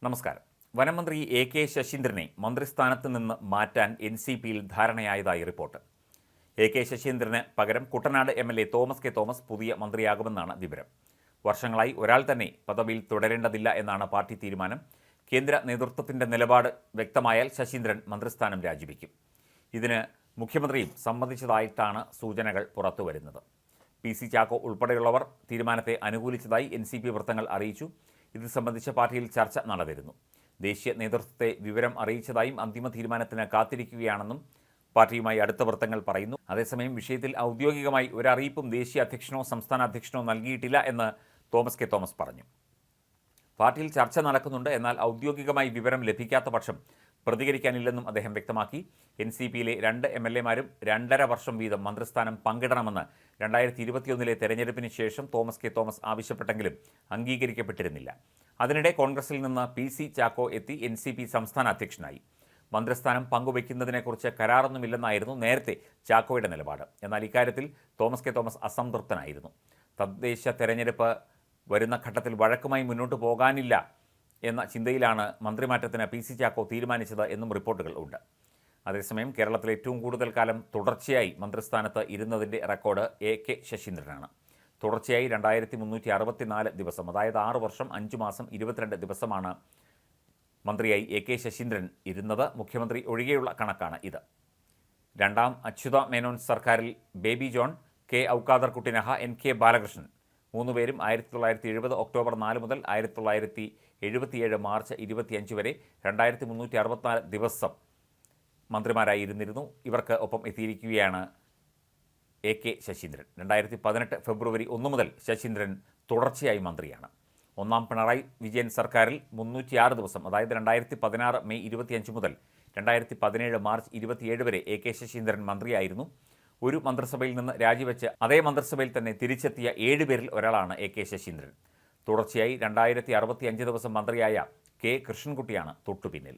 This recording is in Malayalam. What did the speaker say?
നമസ്കാരം. വനമന്ത്രി കെ ശശീന്ദ്രനെ മന്ത്രിസ്ഥാനത്ത് നിന്ന് മാറ്റാൻ NCPയിൽ ധാരണയായതായി റിപ്പോർട്ട്. കെ ശശീന്ദ്രന് പകരം Kuttanad MLA Thomas K Thomas പുതിയ മന്ത്രിയാകുമെന്നാണ് വിവരം. വർഷങ്ങളായി ഒരാൾ തന്നെ പദവിയിൽ തുടരേണ്ടതില്ല എന്നാണ് പാർട്ടി തീരുമാനം. കേന്ദ്ര നേതൃത്വത്തിന്റെ നിലപാട് വ്യക്തമായാൽ ശശീന്ദ്രൻ മന്ത്രിസ്ഥാനം രാജിവെക്കും. ഇതിന് മുഖ്യമന്ത്രിയും സമ്മതിച്ചതായിട്ടാണ് സൂചനകൾ പുറത്തുവരുന്നത്. PC ചാക്കോ ഉൾപ്പെടെയുള്ളവർ തീരുമാനത്തെ അനുകൂലിച്ചതായി NCP വൃത്തങ്ങൾ അറിയിച്ചു. ഇത് സംബന്ധിച്ച് പാർട്ടിയിൽ ചർച്ച നടന്നിരുന്നു. ദേശീയ നേതൃത്വത്തെ വിവരം അറിയിച്ചതായും അന്തിമ തീരുമാനത്തിന് കാത്തിരിക്കുകയാണെന്നും പാർട്ടിയുമായി അടുത്ത വൃത്തങ്ങൾ പറയുന്നു. അതേസമയം വിഷയത്തിൽ ഔദ്യോഗികമായി ഒരറിയിപ്പും ദേശീയ അധ്യക്ഷനോ സംസ്ഥാന അധ്യക്ഷനോ നൽകിയിട്ടില്ല എന്ന് തോമസ് കെ തോമസ് പറഞ്ഞു. പാർട്ടിയിൽ ചർച്ച നടക്കുന്നുണ്ട്, എന്നാൽ ഔദ്യോഗികമായി വിവരം ലഭിക്കാത്ത പക്ഷം പ്രതികരിക്കാനില്ലെന്നും അദ്ദേഹം വ്യക്തമാക്കി. NCPയിലെ 2 MLAമാരും 2.5 വർഷം വീതം മന്ത്രിസ്ഥാനം പങ്കിടണമെന്ന് 2021 തെരഞ്ഞെടുപ്പിന് ശേഷം തോമസ് കെ തോമസ് ആവശ്യപ്പെട്ടെങ്കിലും അംഗീകരിക്കപ്പെട്ടിരുന്നില്ല. അതിനിടെ കോൺഗ്രസിൽ നിന്ന് PC ചാക്കോ എത്തി NCP സംസ്ഥാന അധ്യക്ഷനായി. മന്ത്രിസ്ഥാനം പങ്കുവയ്ക്കുന്നതിനെക്കുറിച്ച് കരാറൊന്നുമില്ലെന്നായിരുന്നു നേരത്തെ ചാക്കോയുടെ നിലപാട്. എന്നാൽ ഇക്കാര്യത്തിൽ തോമസ് കെ തോമസ് അസംതൃപ്തനായിരുന്നു. തദ്ദേശ തെരഞ്ഞെടുപ്പ് വരുന്ന ഘട്ടത്തിൽ വഴക്കുമായി മുന്നോട്ട് പോകാനില്ല എന്ന ചിന്തയിലാണ് മന്ത്രിമാറ്റത്തിന് PC ചാക്കോ തീരുമാനിച്ചത് എന്നും റിപ്പോർട്ടുകൾ ഉണ്ട്. അതേസമയം കേരളത്തിൽ ഏറ്റവും കൂടുതൽ കാലം തുടർച്ചയായി മന്ത്രിസ്ഥാനത്ത് ഇരുന്നതിൻ്റെ റെക്കോർഡ് കെ ശശീന്ദ്രനാണ്. തുടർച്ചയായി 2364 ദിവസം, അതായത് 6 വർഷം 5 മാസം 22 ദിവസമാണ് മന്ത്രിയായി കെ ശശീന്ദ്രൻ ഇരുന്നത്. മുഖ്യമന്ത്രി ഒഴികെയുള്ള കണക്കാണ് ഇത്. രണ്ടാം അച്യുത മേനോൻ സർക്കാരിൽ ബേബി ജോൺ, കെ ഔക്കാദർ കുട്ടിനഹ, NK ബാലകൃഷ്ണൻ 3 പേരും 1970 ഒക്ടോബർ 4 മുതൽ 1977 മാർച്ച് 25 വരെ 2364 ദിവസം മന്ത്രിമാരായി ഇരുന്നിരുന്നു. ഇവർക്ക് ഒപ്പം എത്തിയിരിക്കുകയാണ് കെ ശശീന്ദ്രൻ. 2018 ഫെബ്രുവരി 1 മുതൽ ശശീന്ദ്രൻ തുടർച്ചയായി മന്ത്രിയാണ്. ഒന്നാം പിണറായി വിജയൻ സർക്കാരിൽ 306 ദിവസം, അതായത് 2016 മെയ് 25 മുതൽ 2017 മാർച്ച് 27 വരെ കെ ശശീന്ദ്രൻ മന്ത്രിയായിരുന്നു. ഒരു മന്ത്രിസഭയിൽ നിന്ന് രാജിവെച്ച് അതേ മന്ത്രിസഭയിൽ തന്നെ തിരിച്ചെത്തിയ 7 പേരിൽ ഒരാളാണ് കെ ശശീന്ദ്രൻ. തുടർച്ചയായി 2065 ദിവസം മന്ത്രിയായ കെ കൃഷ്ണൻകുട്ടിയാണ് തൊട്ടുപിന്നിൽ.